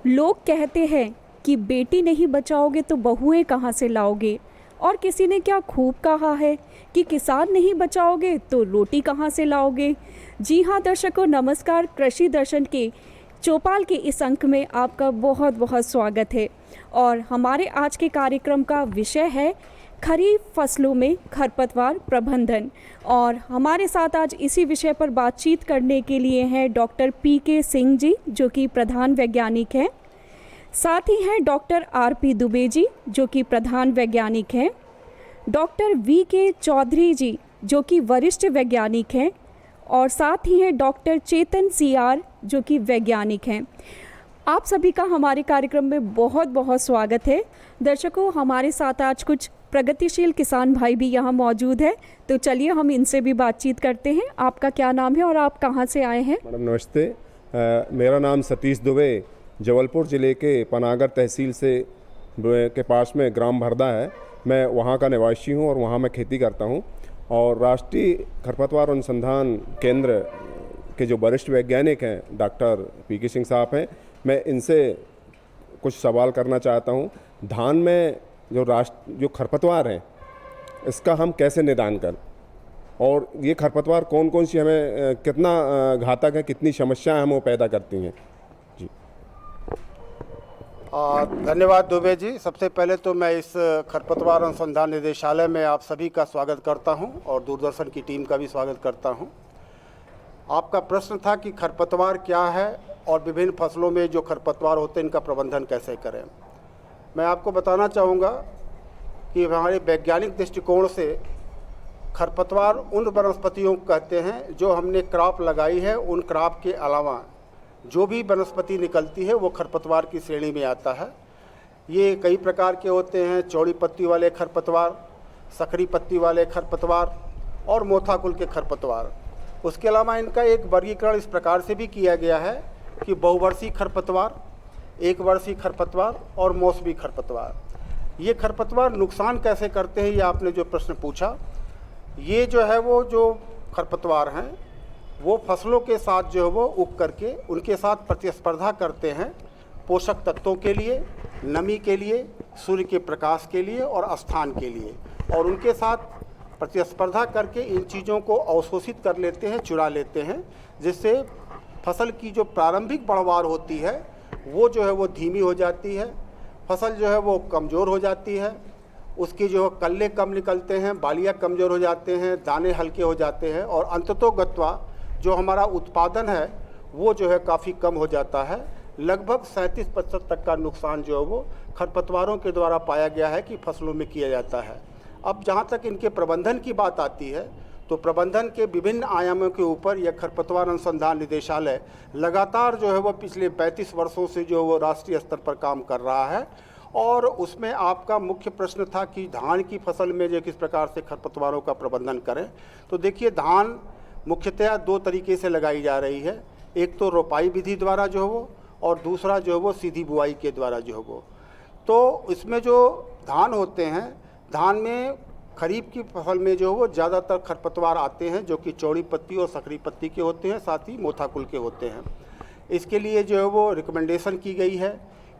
लोग कहते हैं कि बेटी नहीं बचाओगे तो बहुएं कहाँ से लाओगे। और किसी ने क्या खूब कहा है कि किसान नहीं बचाओगे तो रोटी कहाँ से लाओगे। जी हाँ दर्शकों, नमस्कार। कृषि दर्शन के चौपाल के इस अंक में आपका बहुत बहुत स्वागत है। और हमारे आज के कार्यक्रम का विषय है खरीफ फसलों में खरपतवार प्रबंधन। और हमारे साथ आज इसी विषय पर बातचीत करने के लिए हैं डॉक्टर पी.के. सिंह जी, जो कि प्रधान वैज्ञानिक हैं। साथ ही हैं डॉक्टर आर.पी. दुबे जी, जो कि प्रधान वैज्ञानिक हैं। Doctor VK. चौधरी जी, जो कि वरिष्ठ वैज्ञानिक हैं। और साथ ही हैं डॉक्टर चेतन सी.आर., जो कि वैज्ञानिक हैं। आप सभी का हमारे कार्यक्रम में बहुत बहुत स्वागत है। दर्शकों, हमारे साथ आज कुछ प्रगतिशील किसान भाई भी यहाँ मौजूद है, तो चलिए हम इनसे भी बातचीत करते हैं। आपका क्या नाम है और आप कहाँ से आए हैं? मैडम नमस्ते। मेरा नाम सतीश दुबे, जबलपुर ज़िले के पनागर तहसील से के पास में ग्राम भरदा है। मैं वहाँ का निवासी हूँ और वहाँ मैं खेती करता हूँ। और राष्ट्रीय खरपतवार अनुसंधान केंद्र के जो वरिष्ठ वैज्ञानिक हैं डॉक्टर पी.के. सिंह साहब हैं, मैं इनसे कुछ सवाल करना चाहता हूँ। धान में जो खरपतवार हैं, इसका हम कैसे निदान करें, और ये खरपतवार कौन कौन सी हमें कितना घातक है, कितनी समस्याएं हमें पैदा करती हैं। जी धन्यवाद दुबे जी। सबसे पहले तो मैं इस खरपतवार अनुसंधान निदेशालय में आप सभी का स्वागत करता हूं और दूरदर्शन की टीम का भी स्वागत करता हूं। आपका प्रश्न था कि खरपतवार क्या है और विभिन्न फसलों में जो खरपतवार होते हैं इनका प्रबंधन कैसे करें। मैं आपको बताना चाहूँगा कि हमारे वैज्ञानिक दृष्टिकोण से खरपतवार उन वनस्पतियों को कहते हैं जो हमने क्रॉप लगाई है, उन क्रॉप के अलावा जो भी वनस्पति निकलती है वो खरपतवार की श्रेणी में आता है। ये कई प्रकार के होते हैं, चौड़ी पत्ती वाले खरपतवार, सकरी पत्ती वाले खरपतवार और मोथाकुल के खरपतवार। उसके अलावा इनका एक वर्गीकरण इस प्रकार से भी किया गया है कि बहुवर्षीय खरपतवार, एक वर्षीय खरपतवार और मौसमी खरपतवार। ये खरपतवार नुकसान कैसे करते हैं, ये आपने जो प्रश्न पूछा, ये जो है वो जो खरपतवार हैं वो फसलों के साथ जो है वो उग करके उनके साथ प्रतिस्पर्धा करते हैं पोषक तत्वों के लिए, नमी के लिए, सूर्य के प्रकाश के लिए और स्थान के लिए। और उनके साथ प्रतिस्पर्धा करके इन चीज़ों को अवशोषित कर लेते हैं, चुरा लेते हैं, जिससे फसल की जो प्रारंभिक बढ़वार होती है वो जो है वो धीमी हो जाती है, फसल जो है वो कमज़ोर हो जाती है, उसकी जो कल्ले कम निकलते हैं, बालियाँ कमज़ोर हो जाते हैं, दाने हल्के हो जाते हैं और अंततोगत्वा जो हमारा उत्पादन है वो जो है काफ़ी कम हो जाता है। लगभग 37% तक का नुकसान जो है वो खरपतवारों के द्वारा पाया गया है कि फसलों में किया जाता है। अब जहाँ तक इनके प्रबंधन की बात आती है तो प्रबंधन के विभिन्न आयामों के ऊपर यह खरपतवार अनुसंधान निदेशालय लगातार जो है वो पिछले 35 वर्षों से जो वो राष्ट्रीय स्तर पर काम कर रहा है। और उसमें आपका मुख्य प्रश्न था कि धान की फसल में जो किस प्रकार से खरपतवारों का प्रबंधन करें। तो देखिए, धान मुख्यतः दो तरीके से लगाई जा रही है। एक तो रोपाई विधि द्वारा जो है वो, और दूसरा जो है वो सीधी बुआई के द्वारा जो है वो। तो इसमें जो धान होते हैं, धान में खरीफ की फसल में जो है वो ज़्यादातर खरपतवार आते हैं जो कि चौड़ी पत्ती और सकरी पत्ती के होते हैं, साथ ही मोथाकुल के होते हैं। इसके लिए जो है वो रिकमेंडेशन की गई है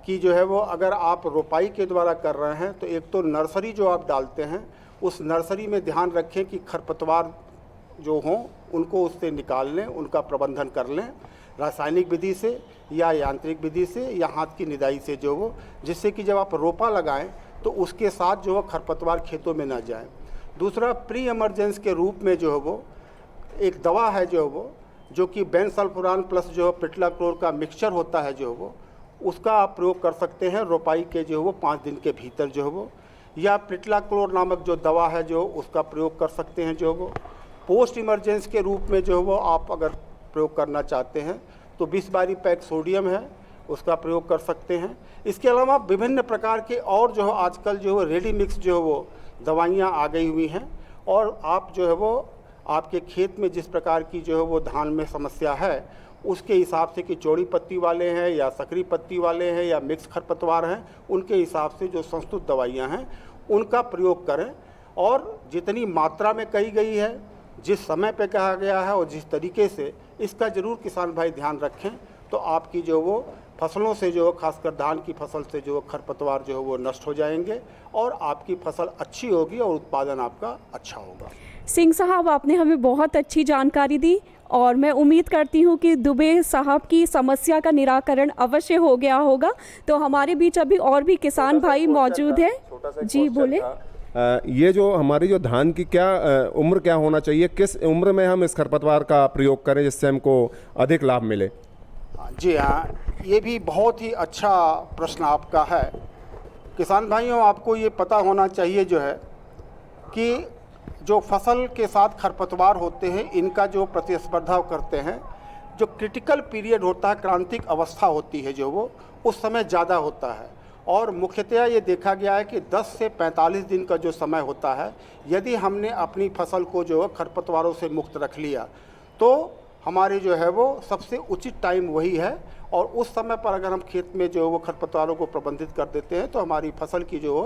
कि जो है वो अगर आप रोपाई के द्वारा कर रहे हैं तो एक तो नर्सरी जो आप डालते हैं उस नर्सरी में ध्यान रखें कि खरपतवार जो हों उनको उससे निकाल लें, उनका प्रबंधन कर लें रासायनिक विधि से या यांत्रिक विधि से या हाथ की निदाई से जो वो, जिससे कि जब आप रोपा लगाएं तो उसके साथ जो है खरपतवार खेतों में ना जाए। दूसरा, प्री एमरजेंस के रूप में जो है वो एक दवा है जो है वो, जो कि बेनसल्फुरान प्लस जो है पिटलाक्लोर का मिक्सचर होता है जो है वो, उसका आप प्रयोग कर सकते हैं रोपाई के जो है वो 5 दिन के भीतर जो है वो। या पिटलाक्लोर नामक जो दवा है जो उसका प्रयोग कर सकते हैं जो वो। पोस्ट इमरजेंस के रूप में जो है वो आप अगर प्रयोग करना चाहते हैं तो 20 बारी पैक सोडियम है, उसका प्रयोग कर सकते हैं। इसके अलावा विभिन्न प्रकार के और जो है आजकल जो है रेडी मिक्स जो है वो दवाइयाँ आ गई हुई हैं। और आप जो है वो आपके खेत में जिस प्रकार की जो है वो धान में समस्या है उसके हिसाब से कि चौड़ी पत्ती वाले हैं या सकरी पत्ती वाले हैं या मिक्स खरपतवार हैं, उनके हिसाब से जो संस्तुत दवाइयाँ हैं उनका प्रयोग करें। और जितनी मात्रा में कही गई है, जिस समय पे कहा गया है और जिस तरीके से, इसका ज़रूर किसान भाई ध्यान रखें तो आपकी जो वो फसलों से जो खासकर धान की फसल से जो खरपतवार जो है वो नष्ट हो जाएंगे और आपकी फसल अच्छी होगी और उत्पादन आपका अच्छा होगा। सिंह साहब, आपने हमें बहुत अच्छी जानकारी दी और मैं उम्मीद करती हूँ कि दुबे साहब की समस्या का निराकरण अवश्य हो गया होगा। तो हमारे बीच अभी और भी किसान भाई मौजूद हैं। जी बोले। ये जो हमारी जो धान की क्या उम्र क्या होना चाहिए, किस उम्र में हम इस खरपतवार का प्रयोग करें जिससे हमको अधिक लाभ मिले? जी हाँ, ये भी बहुत ही अच्छा प्रश्न आपका है। किसान भाइयों, आपको ये पता होना चाहिए जो है कि जो फसल के साथ खरपतवार होते हैं, इनका जो प्रतिस्पर्धा करते हैं, जो क्रिटिकल पीरियड होता है, क्रांतिक अवस्था होती है जो वो उस समय ज़्यादा होता है। और मुख्यतः ये देखा गया है कि 10 से 45 दिन का जो समय होता है, यदि हमने अपनी फसल को जो है खरपतवारों से मुक्त रख लिया तो हमारी जो है वो सबसे उचित टाइम वही है। और उस समय पर अगर हम खेत में जो वो खरपतवारों को प्रबंधित कर देते हैं तो हमारी फसल की जो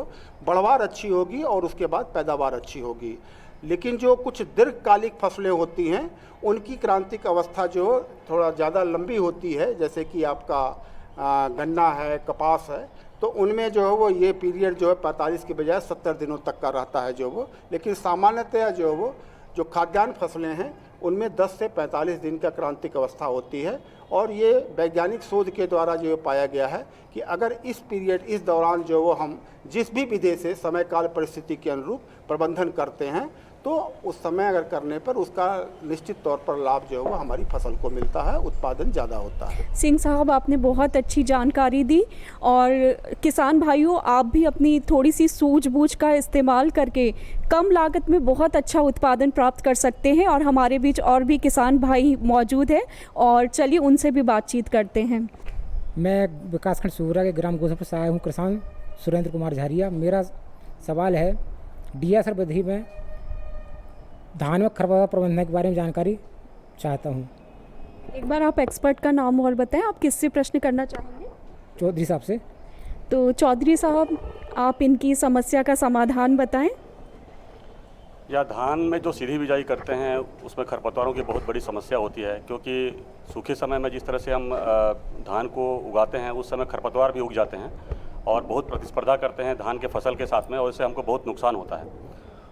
बढ़वार अच्छी होगी और उसके बाद पैदावार अच्छी होगी। लेकिन जो कुछ दीर्घकालिक फसलें होती हैं उनकी क्रांतिक अवस्था जो थोड़ा ज़्यादा लंबी होती है, जैसे कि आपका गन्ना है, कपास है, तो उनमें जो है वो ये पीरियड जो है 45 के बजाय 70 दिनों तक का रहता है जो वो। लेकिन सामान्यतः जो वो जो खाद्यान्न फसलें हैं उनमें 10 से 45 दिन का क्रांतिक अवस्था होती है। और ये वैज्ञानिक शोध के द्वारा जो पाया गया है कि अगर इस पीरियड, इस दौरान जो वो हम जिस भी विधि से समय काल परिस्थिति के अनुरूप प्रबंधन करते हैं तो उस समय अगर करने पर उसका निश्चित तौर पर लाभ जो है वो हमारी फसल को मिलता है, उत्पादन ज़्यादा होता है। सिंह साहब, आपने बहुत अच्छी जानकारी दी और किसान भाइयों, आप भी अपनी थोड़ी सी सूझबूझ का इस्तेमाल करके कम लागत में बहुत अच्छा उत्पादन प्राप्त कर सकते हैं। और हमारे बीच और भी किसान भाई मौजूद हैं और चलिए उनसे भी बातचीत करते हैं। मैं विकासखंड सूरा के ग्राम गोसमपुर से आया हूँ, किसान सुरेंद्र कुमार झारिया। मेरा सवाल है DSR विधि में धान में खरपतवार प्रबंधन के बारे में जानकारी चाहता हूँ। एक बार आप एक्सपर्ट का नाम और बताएं, आप किससे प्रश्न करना चाहेंगे? चौधरी साहब से। तो चौधरी साहब, आप इनकी समस्या का समाधान बताएं। या धान में जो सीधी बिजाई करते हैं उसमें खरपतवारों की बहुत बड़ी समस्या होती है, क्योंकि सूखे समय में जिस तरह से हम धान को उगाते हैं उस समय खरपतवार भी उग जाते हैं और बहुत प्रतिस्पर्धा करते हैं धान के फसल के साथ में, और इससे हमको बहुत नुकसान होता है।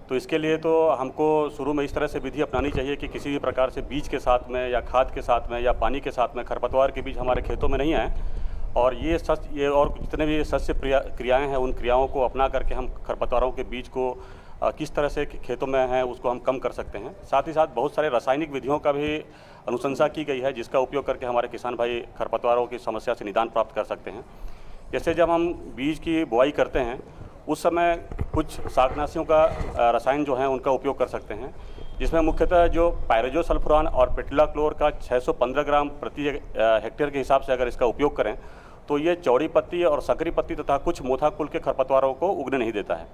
तो इसके लिए तो हमको शुरू में इस तरह से विधि अपनानी चाहिए कि किसी भी प्रकार से बीज के साथ में या खाद के साथ में या पानी के साथ में खरपतवार के बीज हमारे खेतों में नहीं आए। और ये और जितने भी सस्य क्रियाएँ हैं उन क्रियाओं को अपना करके हम खरपतवारों के बीज को किस तरह से खेतों में हैं उसको हम कम कर सकते हैं। साथ ही साथ बहुत सारे रासायनिक विधियों का भी अनुशंसा की गई है जिसका उपयोग करके हमारे किसान भाई खरपतवारों की समस्या से निदान प्राप्त कर सकते हैं। जैसे जब हम बीज की बुआई करते हैं उस समय कुछ शाकनाशियों का रसायन जो है उनका उपयोग कर सकते हैं, जिसमें मुख्यतः जो पायरेजोसल्फुरान और पेट्रिलाक्लोर का 615 ग्राम प्रति हेक्टेयर के हिसाब से अगर इसका उपयोग करें तो ये चौड़ी पत्ती और सकरी पत्ती तथा कुछ मोथा कुल के खरपतवारों को उगने नहीं देता है।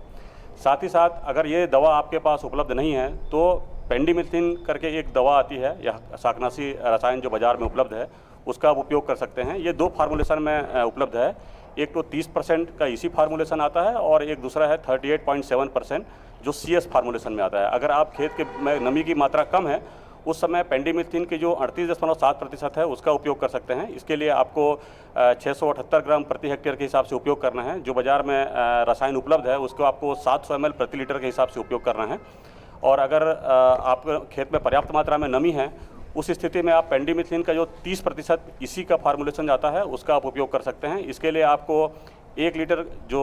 साथ ही साथ अगर ये दवा आपके पास उपलब्ध नहीं है तो पेंडिमिथिन करके एक दवा आती है या शाकनाशी रसायन जो बाज़ार में उपलब्ध है उसका आप उपयोग कर सकते हैं। ये 2 फार्मूलेशन में उपलब्ध है, एक तो 30% का इसी फार्मूलेशन आता है और एक दूसरा है 38.7% जो CS फार्मूलेशन में आता है। अगर आप खेत के में नमी की मात्रा कम है उस समय पेंडिमिथिन की जो 38.7% है उसका उपयोग कर सकते हैं। इसके लिए आपको 678 ग्राम प्रति हेक्टेयर के हिसाब से उपयोग करना है। जो बाज़ार में रसायन उपलब्ध है उसको आपको 700 ml प्रति लीटर के हिसाब से उपयोग करना है। और अगर आपके खेत में पर्याप्त मात्रा में नमी है उस स्थिति में आप पेंडिमिथिन का जो 30% इसी का फार्मूलेशन आता है उसका आप उपयोग कर सकते हैं। इसके लिए आपको 1 लीटर जो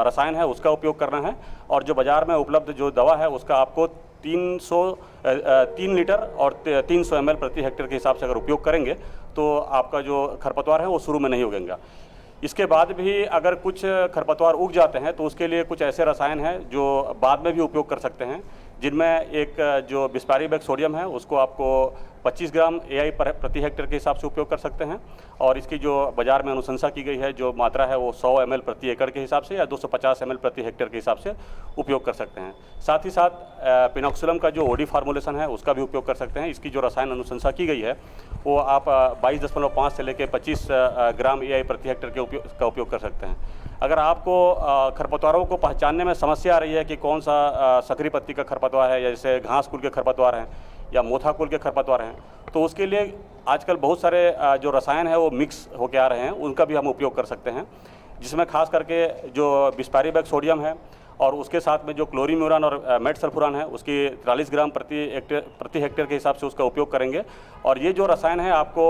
रसायन है उसका उपयोग करना है और जो बाज़ार में उपलब्ध जो दवा है उसका आपको 3 लीटर और 300 ml प्रति हेक्टेयर के हिसाब से अगर उपयोग करेंगे तो आपका जो खरपतवार है वो शुरू में नहीं उगेगा। इसके बाद भी अगर कुछ खरपतवार उग जाते हैं तो उसके लिए कुछ ऐसे रसायन हैं जो बाद में भी उपयोग कर सकते हैं, जिनमें एक जो बिस्पारीबेक सोडियम है उसको आपको 25 ग्राम AI प्रति हेक्टेयर के हिसाब से उपयोग कर सकते हैं। और इसकी जो बाज़ार में अनुशंसा की गई है जो मात्रा है वो 100 ml प्रति एकड़ के हिसाब से या 250 ml प्रति हेक्टेयर के हिसाब से उपयोग कर सकते हैं। साथ ही साथ पिनॉक्सिलम का जो OD फार्मूलेशन है उसका भी उपयोग कर सकते हैं। इसकी जो रसायन अनुशंसा की गई है वो आप 22.5 से लेकर 25 ग्राम AI प्रति हेक्टेयर का उपयोग कर सकते हैं। अगर आपको खरपतवारों को पहचानने में समस्या आ रही है कि कौन सा सकरी पत्ती का खरपतवार है या जैसे घास कुल के खरपतवार हैं या मोथा कुल के खरपतवार हैं, तो उसके लिए आजकल बहुत सारे जो रसायन है वो मिक्स होके आ रहे हैं, उनका भी हम उपयोग कर सकते हैं, जिसमें खास करके जो बिस्पैरीबैक सोडियम है और उसके साथ में जो क्लोरीम्यूरान और मेटसल्फुरान है उसकी 43 ग्राम प्रति हेक्टेयर के हिसाब से उसका उपयोग करेंगे। और ये जो रसायन है आपको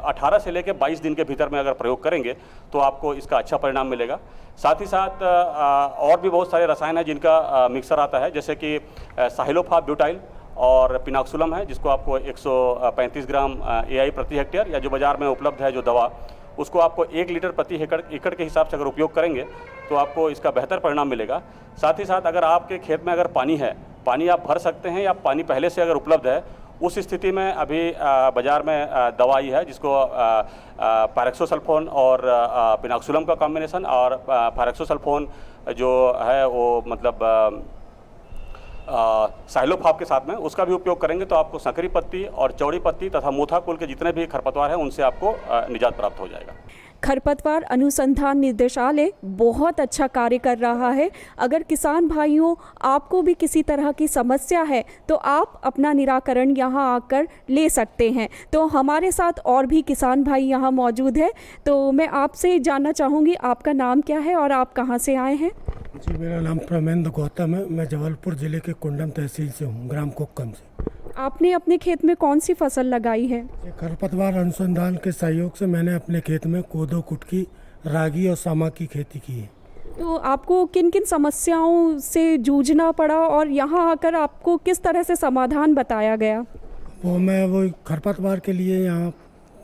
18 से लेकर 22 दिन के भीतर में अगर प्रयोग करेंगे तो आपको इसका अच्छा परिणाम मिलेगा। साथ ही साथ और भी बहुत सारे रसायन हैं जिनका मिक्सर आता है, जैसे कि साहिलोफाब ब्यूटाइल और पिनाक्सुलम है, जिसको आपको 135 ग्राम AI प्रति हेक्टेयर, या जो बाज़ार में उपलब्ध है जो दवा, उसको आपको 1 लीटर प्रति एकड़ के हिसाब से अगर उपयोग करेंगे तो आपको इसका बेहतर परिणाम मिलेगा। साथ ही साथ अगर आपके खेत में अगर पानी है, पानी आप भर सकते हैं या पानी पहले से अगर उपलब्ध है, उस स्थिति में अभी बाज़ार में दवाई है जिसको पैरेक्सोसल्फोन और पिनाक्सुलम का कॉम्बिनेशन, और पैरेक्सोसल्फोन जो है वो मतलब साइलोफाब के साथ में उसका भी उपयोग करेंगे तो आपको संकरी पत्ती और चौड़ी पत्ती तथा मोथा कुल के जितने भी खरपतवार हैं उनसे आपको निजात प्राप्त हो जाएगा। खरपतवार अनुसंधान निदेशालय बहुत अच्छा कार्य कर रहा है। अगर किसान भाइयों आपको भी किसी तरह की समस्या है तो आप अपना निराकरण यहाँ आकर ले सकते हैं। तो हमारे साथ और भी किसान भाई यहाँ मौजूद है, तो मैं आपसे जानना चाहूँगी आपका नाम क्या है और आप कहाँ से आए हैं? जी, मेरा नाम प्रमेंद्र गौतम है। मैं जबलपुर ज़िले के कुंडम तहसील से हूँ, ग्राम कोक्कम से। आपने अपने खेत में कौन सी फसल लगाई है? खरपतवार अनुसंधान के सहयोग से मैंने अपने खेत में कोदो, कुटकी, रागी और सामा की खेती की है। तो आपको किन किन समस्याओं से जूझना पड़ा और यहाँ आकर आपको किस तरह से समाधान बताया गया? मैं खरपतवार के लिए यहाँ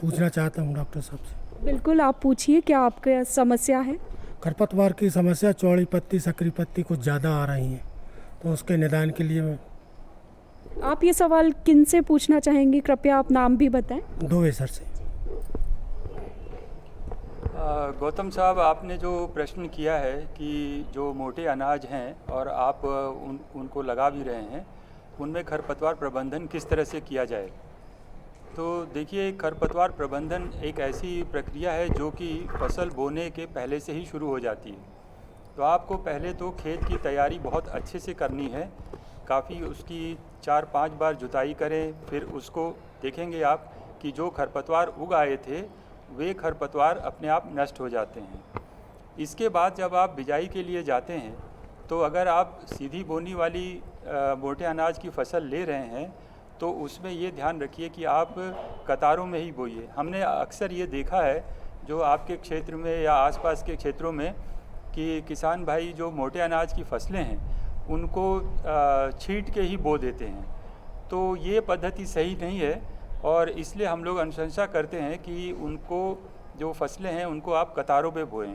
पूछना चाहता हूँ डॉक्टर साहब से। बिल्कुल, आप पूछिए, क्या आपकी समस्या है? खरपतवार की समस्या चौड़ी पत्ती, सकरी पत्ती कुछ ज़्यादा आ रही हैं, तो उसके निदान के लिए मैं। आप ये सवाल किन से पूछना चाहेंगे? कृपया आप नाम भी बताएं। दोवे सर से। गौतम साहब, आपने जो प्रश्न किया है कि जो मोटे अनाज हैं और आप उनको लगा भी रहे हैं, उनमें खरपतवार प्रबंधन किस तरह से किया जाए। तो देखिए, खरपतवार प्रबंधन एक ऐसी प्रक्रिया है जो कि फसल बोने के पहले से ही शुरू हो जाती है। तो आपको पहले तो खेत की तैयारी बहुत अच्छे से करनी है, काफ़ी उसकी 4-5 बार जुताई करें, फिर उसको देखेंगे आप कि जो खरपतवार उग आए थे वे खरपतवार अपने आप नष्ट हो जाते हैं। इसके बाद जब आप बिजाई के लिए जाते हैं तो अगर आप सीधी बोनी वाली मोटे अनाज की फसल ले रहे हैं तो उसमें ये ध्यान रखिए कि आप कतारों में ही बोइए। हमने अक्सर ये देखा है जो आपके क्षेत्र में या आसपास के क्षेत्रों में कि किसान भाई जो मोटे अनाज की फसलें हैं उनको छींट के ही बो देते हैं। तो ये पद्धति सही नहीं है और इसलिए हम लोग अनुशंसा करते हैं कि उनको जो फसलें हैं उनको आप कतारों पे बोएं।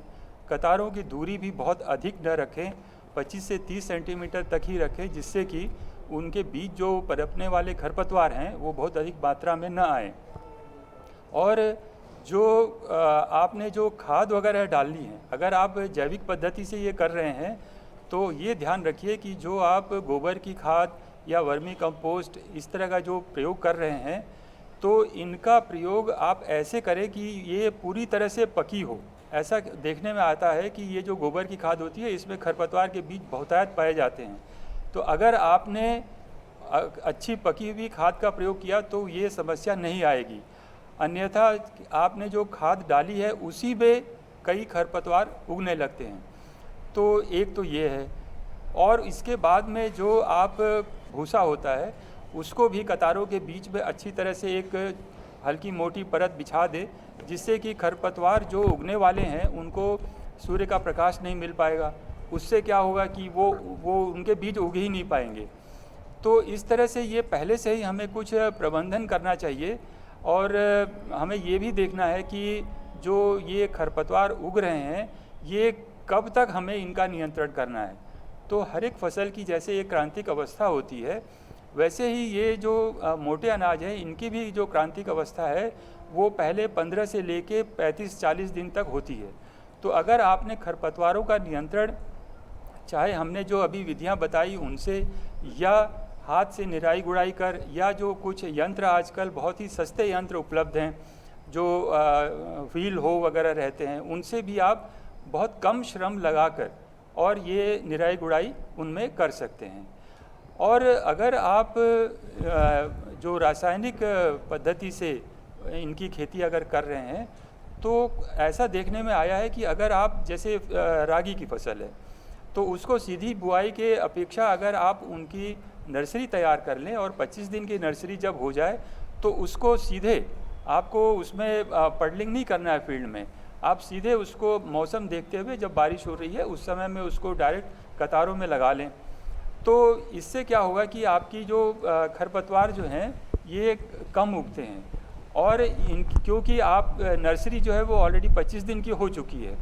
कतारों की दूरी भी बहुत अधिक न रखें, 25 से 30 सेंटीमीटर तक ही रखें, जिससे कि उनके बीच जो पनपने वाले खरपतवार हैं वो बहुत अधिक मात्रा में न आए। और जो आपने जो खाद वगैरह डालनी है, अगर आप जैविक पद्धति से ये कर रहे हैं तो ये ध्यान रखिए कि जो आप गोबर की खाद या वर्मी कंपोस्ट इस तरह का जो प्रयोग कर रहे हैं तो इनका प्रयोग आप ऐसे करें कि ये पूरी तरह से पकी हो। ऐसा देखने में आता है कि ये जो गोबर की खाद होती है इसमें खरपतवार के बीज बहुतायत पाए जाते हैं। तो अगर आपने अच्छी पकी हुई खाद का प्रयोग किया तो ये समस्या नहीं आएगी। अन्यथा आपने जो खाद डाली है उसी में कई खरपतवार उगने लगते हैं। तो एक तो ये है, और इसके बाद में जो आप भूसा होता है उसको भी कतारों के बीच में अच्छी तरह से एक हल्की मोटी परत बिछा दे, जिससे कि खरपतवार जो उगने वाले हैं उनको सूर्य का प्रकाश नहीं मिल पाएगा। उससे क्या होगा कि वो उनके बीज उग ही नहीं पाएंगे। तो इस तरह से ये पहले से ही हमें कुछ प्रबंधन करना चाहिए। और हमें ये भी देखना है कि जो ये खरपतवार उग रहे हैं ये कब तक हमें इनका नियंत्रण करना है। तो हर एक फसल की जैसे एक क्रांतिक अवस्था होती है, वैसे ही ये जो मोटे अनाज हैं इनकी भी जो क्रांतिक अवस्था है वो पहले 15 से लेके 35-40 दिन तक होती है। तो अगर आपने खरपतवारों का नियंत्रण, चाहे हमने जो अभी विधियां बताई उनसे, या हाथ से निराई गुड़ाई कर, या जो कुछ यंत्र आजकल बहुत ही सस्ते यंत्र उपलब्ध हैं जो व्हील हो वगैरह रहते हैं, उनसे भी आप बहुत कम श्रम लगाकर और ये निराई गुड़ाई उनमें कर सकते हैं। और अगर आप जो रासायनिक पद्धति से इनकी खेती अगर कर रहे हैं तो ऐसा देखने में आया है कि अगर आप जैसे रागी की फसल है तो उसको सीधी बुआई के अपेक्षा अगर आप उनकी नर्सरी तैयार कर लें और 25 दिन की नर्सरी जब हो जाए तो उसको सीधे आपको उसमें पडलिंग नहीं करना है फील्ड में, आप सीधे उसको मौसम देखते हुए जब बारिश हो रही है उस समय में उसको डायरेक्ट कतारों में लगा लें। तो इससे क्या होगा कि आपकी जो खरपतवार जो हैं ये कम उगते हैं और क्योंकि आप नर्सरी जो है वो ऑलरेडी 25 दिन की हो चुकी है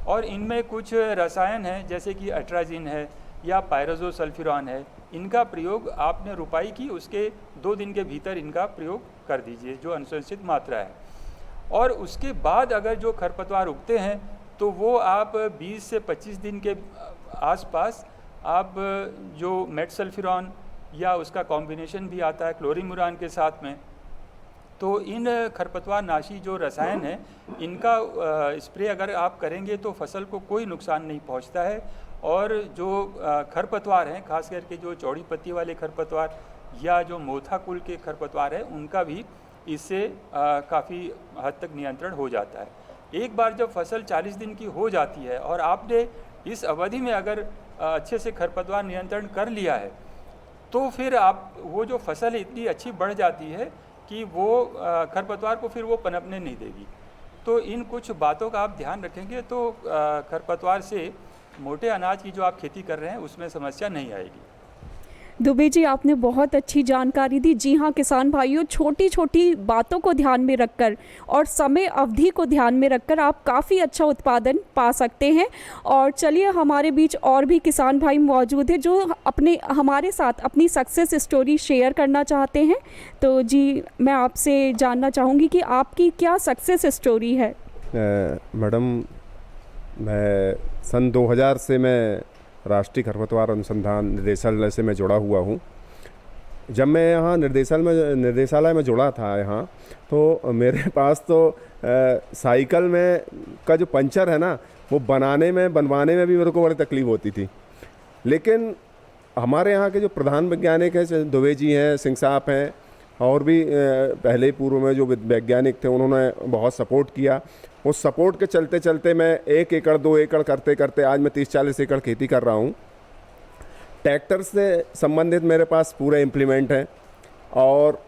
और इनमें कुछ रसायन हैं जैसे कि अट्राजिन है या पायरोजोसल्फिरॉन है, इनका प्रयोग आपने रुपाई की उसके 2 दिन के भीतर इनका प्रयोग कर दीजिए जो अनुशंसित मात्रा है। और उसके बाद अगर जो खरपतवार उगते हैं तो वो आप 20 से 25 दिन के आसपास आप जो मेटसल्फिरॉन या उसका कॉम्बिनेशन भी आता है क्लोरीमुरान के साथ में, तो इन खरपतवार नाशी जो रसायन है इनका स्प्रे अगर आप करेंगे तो फसल को कोई नुकसान नहीं पहुंचता है और जो खरपतवार हैं खास करके जो चौड़ी पत्ती वाले खरपतवार या जो मोथा कुल के खरपतवार है उनका भी इससे काफ़ी हद तक नियंत्रण हो जाता है। एक बार जब फसल 40 दिन की हो जाती है और आपने इस अवधि में अगर अच्छे से खरपतवार नियंत्रण कर लिया है तो फिर आप वो जो फसल है इतनी अच्छी बढ़ जाती है कि वो खरपतवार को फिर वो पनपने नहीं देगी। तो इन कुछ बातों का आप ध्यान रखेंगे तो खरपतवार से मोटे अनाज की जो आप खेती कर रहे हैं उसमें समस्या नहीं आएगी। दुबे जी, आपने बहुत अच्छी जानकारी दी। जी हाँ किसान भाइयों, छोटी छोटी बातों को ध्यान में रखकर और समय अवधि को ध्यान में रखकर आप काफ़ी अच्छा उत्पादन पा सकते हैं। और चलिए, हमारे बीच और भी किसान भाई मौजूद हैं जो हमारे साथ अपनी सक्सेस स्टोरी शेयर करना चाहते हैं। तो जी, मैं आपसे जानना चाहूँगी कि आपकी क्या सक्सेस स्टोरी है। मैडम, मैं सन 2000 से मैं राष्ट्रीय खरपतवार अनुसंधान निदेशालय से मैं जुड़ा हुआ हूँ। जब मैं यहाँ निर्देशालय में जुड़ा था यहाँ, तो मेरे पास तो साइकिल में का जो पंचर है ना, वो बनवाने में भी मेरे को बड़ी तकलीफ़ होती थी। लेकिन हमारे यहाँ के जो प्रधान वैज्ञानिक हैं, दुबे जी हैं, सिंह साहब हैं, और भी पहले पूर्व में जो वैज्ञानिक थे उन्होंने बहुत सपोर्ट किया। उस सपोर्ट के चलते चलते मैं 1 एकड़ 2 एकड़ करते करते आज मैं 30-40 एकड़ खेती कर रहा हूँ। ट्रैक्टर से संबंधित मेरे पास पूरे इम्प्लीमेंट हैं और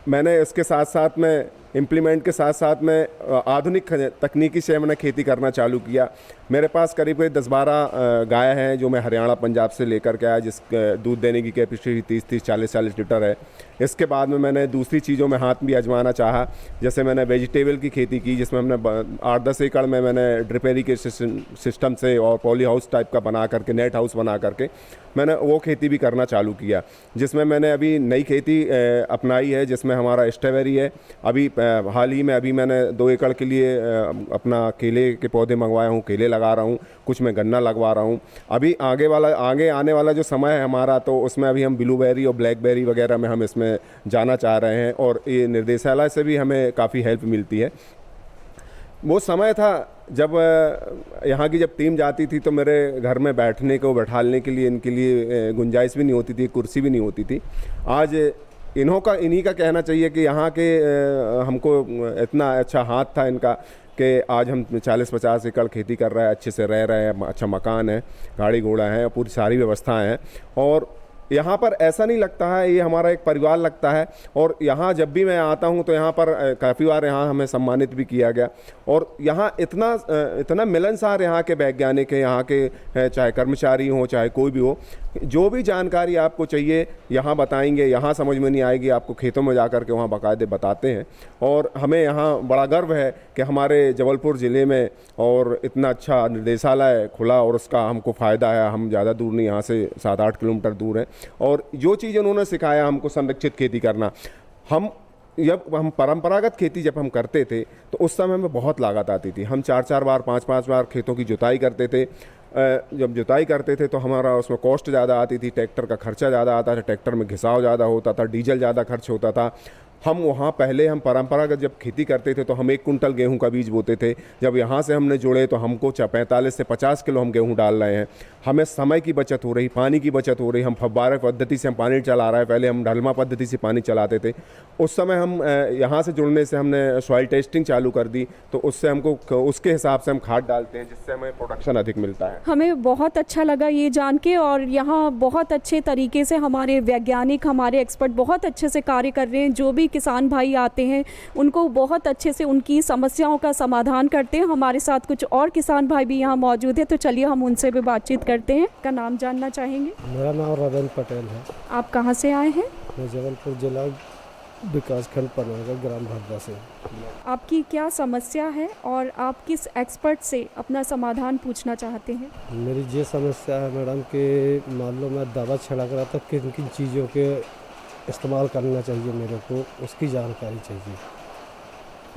मैंने इसके साथ साथ में इम्प्लीमेंट के साथ साथ में आधुनिक तकनीकी से मैंने खेती करना चालू किया। मेरे पास करीब 10-12 गाय हैं जो मैं हरियाणा पंजाब से लेकर के आया, जिस दूध देने की कैपेसिटी 30-30 40-40 लीटर है। इसके बाद में मैंने दूसरी चीज़ों में हाथ भी आजमाना चाहा, जैसे मैंने वेजिटेबल की खेती की, जिसमें हमने 8-10 एकड़ में मैंने ड्रिप इरिगेशन सिस्टम से और पॉली हाउस टाइप का बना करके, नेट हाउस बना करके मैंने वो खेती भी करना चालू किया। जिसमें मैंने अभी नई खेती अपनाई है, जिसमें हमारा स्ट्रॉबेरी है। अभी हाल ही में अभी मैंने 2 एकड़ के लिए अपना केले के पौधे मंगवाया हूँ, केले लगा रहा हूँ, कुछ मैं गन्ना लगवा रहा हूँ। अभी आगे आने वाला जो समय है हमारा, तो उसमें अभी हम ब्लूबेरी और ब्लैकबेरी वगैरह में हम इसमें जाना चाह रहे हैं और ये निर्देशालय से भी हमें काफ़ी हेल्प मिलती है। वो समय था जब यहाँ की जब टीम जाती थी तो मेरे घर में बैठालने के लिए इनके लिए गुंजाइश भी नहीं होती थी, कुर्सी भी नहीं होती थी। आज इन्हीं का कहना चाहिए कि यहाँ के हमको इतना अच्छा हाथ था इनका कि आज हम 40-50 एकड़ खेती कर रहे हैं, अच्छे से रह रहे हैं, अच्छा मकान है, गाड़ी घोड़ा है, पूरी सारी व्यवस्थाएं हैं। और यहाँ पर ऐसा नहीं लगता है, ये हमारा एक परिवार लगता है। और यहाँ जब भी मैं आता हूँ तो यहाँ पर काफ़ी बार यहाँ हमें सम्मानित भी किया गया। और यहाँ इतना मिलनसार यहाँ के वैज्ञानिक हैं, यहाँ के चाहे कर्मचारी हों चाहे कोई भी हो, जो भी जानकारी आपको चाहिए यहाँ बताएंगे। यहाँ समझ में नहीं आएगी आपको खेतों में जा कर के वहाँ बाकायदे बताते हैं। और हमें यहाँ बड़ा गर्व है कि हमारे जबलपुर ज़िले में और इतना अच्छा निर्देशालय खुला और उसका हमको फ़ायदा है। हम ज़्यादा दूर नहीं, यहाँ से 7-8 किलोमीटर दूर हैं। और जो चीज़ उन्होंने सिखाया हमको संरक्षित खेती करना, जब हम परंपरागत खेती जब हम करते थे तो उस समय में बहुत लागत आती थी। हम 4-4 बार 5-5 बार खेतों की जुताई करते थे। जब जुताई करते थे तो हमारा उसमें कॉस्ट ज़्यादा आती थी, ट्रैक्टर का खर्चा ज़्यादा आता था, ट्रैक्टर में घिसाव ज़्यादा होता था, डीजल ज़्यादा खर्च होता था। हम वहाँ पहले हम परंपरागत जब खेती करते थे तो हम 1 कुंटल गेहूं का बीज बोते थे। जब यहाँ से हमने जोड़े तो हमको 45 से 50 किलो हम गेहूं डाल रहे हैं। हमें समय की बचत हो रही, पानी की बचत हो रही। हम फव्वारा पद्धति से हम पानी चला रहे हैं, पहले हम ढलमा पद्धति से पानी चलाते थे। उस समय हम यहाँ से जुड़ने से हमने सॉइल टेस्टिंग चालू कर दी, तो उससे हमको उसके हिसाब से हम खाद डालते हैं, जिससे हमें प्रोडक्शन अधिक मिलता है। हमें बहुत अच्छा लगा ये जान के, और यहाँ बहुत अच्छे तरीके से हमारे वैज्ञानिक, हमारे एक्सपर्ट बहुत अच्छे से कार्य कर रहे हैं। जो भी किसान भाई आते हैं उनको बहुत अच्छे से उनकी समस्याओं का समाधान करते हैं। हमारे साथ कुछ और किसान भाई भी यहाँ मौजूद है, तो चलिए हम उनसे भी बातचीत करते हैं। का नाम जानना चाहेंगे? मेरा नाम रविंद्र पटेल है। आप कहाँ से आए हैं? मैं जबलपुर जिला विकासखंड पनागर ग्राम भरदा से। आपकी क्या समस्या है और आप किस एक्सपर्ट से अपना समाधान पूछना चाहते हैं? मेरी ये समस्या है मैडम कि मान लो मैं दवा छिड़क रहा था, किन किन चीज़ों के इस्तेमाल करना चाहिए मेरे को, उसकी जानकारी चाहिए।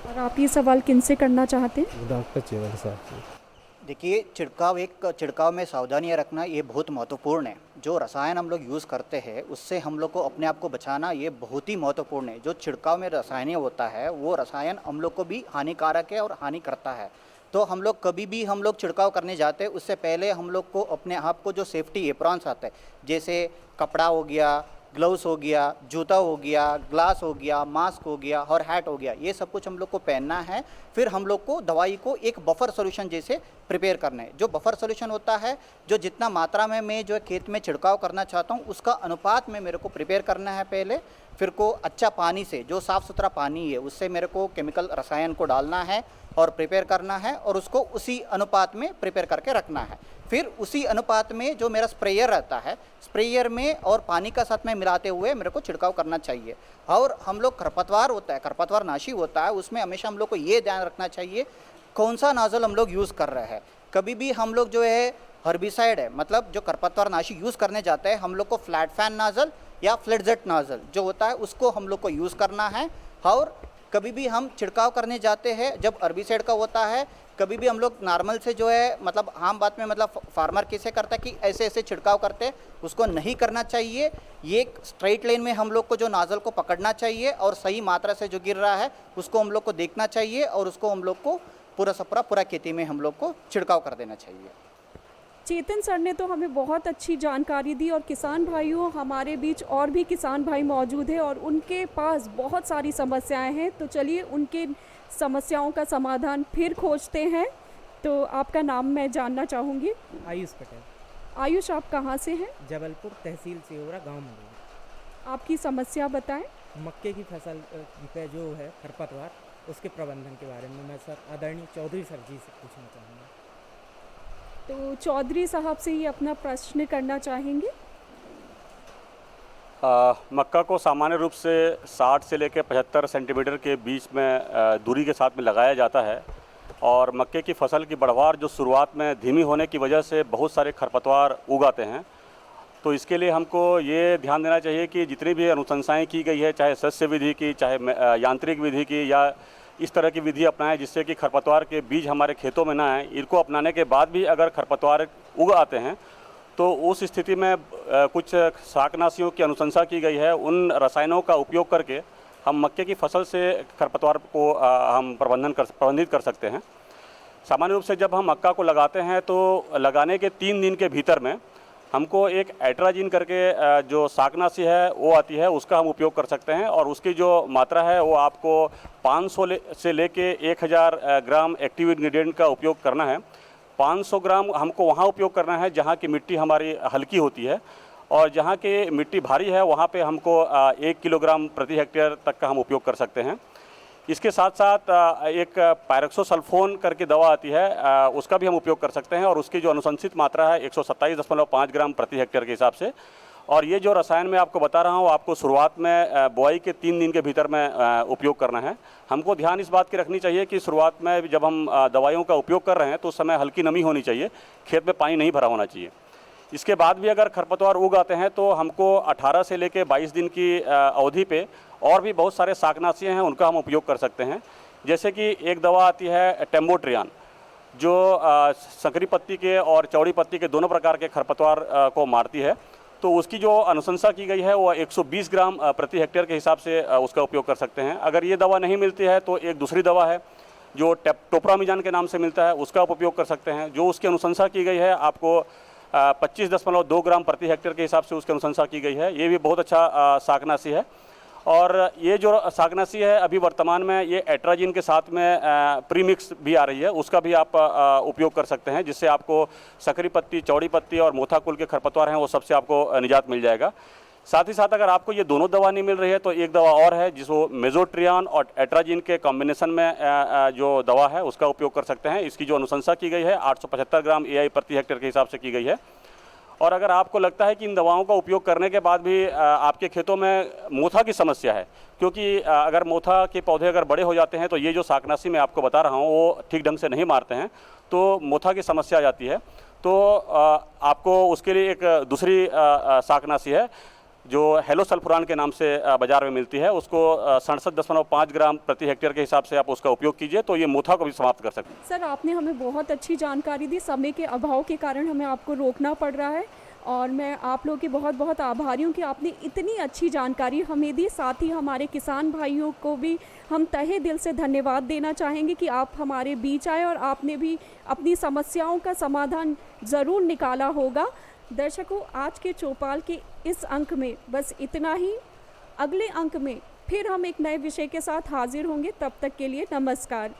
और आप ये सवाल किन से करना चाहते हैं? डॉक्टर चेवन साहब से। देखिए, छिड़काव में सावधानियां रखना ये बहुत महत्वपूर्ण है। जो रसायन हम लोग यूज़ करते हैं उससे हम लोग को अपने आप को बचाना ये बहुत ही महत्वपूर्ण है। जो छिड़काव में रसायन होता है वो रसायन हम लोग को भी हानिकारक है और हानि करता है। तो हम लोग कभी भी हम लोग छिड़काव करने जाते हैं उससे पहले हम लोग को अपने आप को जो सेफ्टी एप्रॉन्स आते हैं, जैसे कपड़ा हो गया, ग्लव्स हो गया, जूता हो गया, ग्लास हो गया, मास्क हो गया और हैट हो गया, ये सब कुछ हम लोग को पहनना है। फिर हम लोग को दवाई को एक बफर सॉल्यूशन जैसे प्रिपेयर करना है। जो बफर सॉल्यूशन होता है, जो जितना मात्रा में मैं जो खेत में छिड़काव करना चाहता हूँ उसका अनुपात में मेरे को प्रिपेयर करना है पहले। फिर को अच्छा पानी से, जो साफ़ सुथरा पानी है उससे मेरे को केमिकल रसायन को डालना है और प्रिपेयर करना है और उसको उसी अनुपात में प्रिपेयर करके रखना है। फिर उसी अनुपात में जो मेरा स्प्रेयर रहता है, स्प्रेयर में और पानी का साथ में मिलाते हुए मेरे को छिड़काव करना चाहिए। और हम लोग खरपतवार होता है, खरपतवार नाशी होता है, उसमें हमेशा हम लोग को ये ध्यान रखना चाहिए कौन सा नाजल हम लोग यूज़ कर रहे हैं। कभी भी हम लोग जो है हर्बिसाइड है, मतलब जो खरपतवार नाशी यूज़ करने जाते हैं, हम लोग को फ्लैट फैन नाजल या फ्लैटजेट नाजल जो होता है उसको हम लोग को यूज़ करना है। और कभी भी हम छिड़काव करने जाते हैं जब हर्बिसाइड का होता है, कभी भी हम लोग नॉर्मल से जो है, मतलब आम बात में, मतलब फार्मर कैसे करता है कि ऐसे ऐसे छिड़काव करते हैं, उसको नहीं करना चाहिए। ये स्ट्रेट लाइन में हम लोग को जो नाजल को पकड़ना चाहिए और सही मात्रा से जो गिर रहा है उसको हम लोग को देखना चाहिए और उसको हम लोग को पूरा खेती में हम लोग को छिड़काव कर देना चाहिए। चेतन सर ने तो हमें बहुत अच्छी जानकारी दी, और किसान भाइयों, हमारे बीच और भी किसान भाई मौजूद हैं और उनके पास बहुत सारी समस्याएं हैं। तो चलिए उनके समस्याओं का समाधान फिर खोजते हैं। तो आपका नाम मैं जानना चाहूँगी? आयुष पटेल। आयुष, आप कहाँ से हैं? जबलपुर तहसील सिहोरा गांव में। आपकी समस्या बताएं। मक्के की फसल पे जो है खरपतवार, उसके प्रबंधन के बारे में मैं सर आदरणीय चौधरी सर जी से पूछना चाहूँगा। तो चौधरी साहब से ही अपना प्रश्न करना चाहेंगे। मक्का को सामान्य रूप से 60 से लेकर 75 सेंटीमीटर के बीच में दूरी के साथ में लगाया जाता है। और मक्के की फसल की बढ़वार जो शुरुआत में धीमी होने की वजह से बहुत सारे खरपतवार उग आते हैं। तो इसके लिए हमको ये ध्यान देना चाहिए कि जितनी भी अनुशंसाएँ की गई है, चाहे सस्य विधि की, चाहे यांत्रिक विधि की, या इस तरह की विधि अपनाएं जिससे कि खरपतवार के बीज हमारे खेतों में ना आए। इनको अपनाने के बाद भी अगर खरपतवार उग आते हैं तो उस स्थिति में कुछ शाकनाशियों की अनुशंसा की गई है। उन रसायनों का उपयोग करके हम मक्के की फसल से खरपतवार को हम प्रबंधित कर सकते हैं। सामान्य रूप से जब हम मक्का को लगाते हैं तो लगाने के 3 दिन के भीतर में हमको एक एट्राजिन करके जो शाकनाशी है वो आती है, उसका हम उपयोग कर सकते हैं। और उसकी जो मात्रा है वो आपको 500 से लेके 1000 ग्राम एक्टिव इंग्रेडिएंट का उपयोग करना है। 500 ग्राम हमको वहाँ उपयोग करना है जहाँ की मिट्टी हमारी हल्की होती है, और जहाँ की मिट्टी भारी है वहाँ पे हमको 1 किलोग्राम प्रति हेक्टेयर तक का हम उपयोग कर सकते हैं। इसके साथ साथ एक पायरोक्सोसल्फोन करके दवा आती है, उसका भी हम उपयोग कर सकते हैं, और उसकी जो अनुशंसित मात्रा है 127.5 ग्राम प्रति हेक्टेयर के हिसाब से। और ये जो रसायन मैं आपको बता रहा हूँ आपको शुरुआत में बुआई के 3 दिन के भीतर में उपयोग करना है। हमको ध्यान इस बात की रखनी चाहिए कि शुरुआत में जब हम दवाइयों का उपयोग कर रहे हैं तो उस समय हल्की नमी होनी चाहिए, खेत में पानी नहीं भरा होना चाहिए। इसके बाद भी अगर खरपतवार उग आते हैं तो हमको 18 से लेकर 22 दिन की अवधि पे और भी बहुत सारे शाकनाशी हैं, उनका हम उपयोग कर सकते हैं। जैसे कि एक दवा आती है टेम्बोट्रियान, जो संकरी पत्ती के और चौड़ी पत्ती के दोनों प्रकार के खरपतवार को मारती है। तो उसकी जो अनुशंसा की गई है वो 120 ग्राम प्रति हेक्टेयर के हिसाब से उसका उपयोग कर सकते हैं। अगर ये दवा नहीं मिलती है तो एक दूसरी दवा है जो टोप्रामिजान के नाम से मिलता है, उसका आप उपयोग कर सकते हैं। जो उसकी अनुशंसा की गई है आपको 25.2 ग्राम प्रति हेक्टेयर के हिसाब से उसकी अनुशंसा की गई है। ये भी बहुत अच्छा शाकनाशी है। और ये जो शाकनाशी है अभी वर्तमान में ये एट्राजिन के साथ में प्रीमिक्स भी आ रही है, उसका भी आप उपयोग कर सकते हैं, जिससे आपको सकरी पत्ती, चौड़ी पत्ती और मोथा कुल के खरपतवार हैं वो सबसे आपको निजात मिल जाएगा। साथ ही साथ अगर आपको ये दोनों दवा नहीं मिल रही है तो एक दवा और है जिसको मेजोट्रियान और एट्राजिन के कॉम्बिनेशन में जो दवा है उसका उपयोग कर सकते हैं। इसकी जो अनुशंसा की गई है 875 ग्राम AI प्रति हेक्टेयर के हिसाब से की गई है। और अगर आपको लगता है कि इन दवाओं का उपयोग करने के बाद भी आपके खेतों में मोथा की समस्या है, क्योंकि अगर मोथा के पौधे अगर बड़े हो जाते हैं तो ये जो शाकनाशी मैं आपको बता रहा हूँ वो ठीक ढंग से नहीं मारते हैं, तो मोथा की समस्या आ जाती है। तो आपको उसके लिए एक दूसरी शाकनाशी है जो हेलोसल्फुरान के नाम से बाज़ार में मिलती है, उसको 67.5 ग्राम प्रति हेक्टेयर के हिसाब से आप उसका उपयोग कीजिए तो ये मोथा को भी समाप्त कर सकते हैं। सर, आपने हमें बहुत अच्छी जानकारी दी। समय के अभाव के कारण हमें आपको रोकना पड़ रहा है और मैं आप लोगों की बहुत बहुत आभारी हूँ कि आपने इतनी अच्छी जानकारी हमें दी। साथ ही हमारे किसान भाइयों को भी हम तहे दिल से धन्यवाद देना चाहेंगे कि आप हमारे बीच आए और आपने भी अपनी समस्याओं का समाधान ज़रूर निकाला होगा। दर्शकों, आज के चौपाल के इस अंक में बस इतना ही। अगले अंक में फिर हम एक नए विषय के साथ हाजिर होंगे। तब तक के लिए नमस्कार।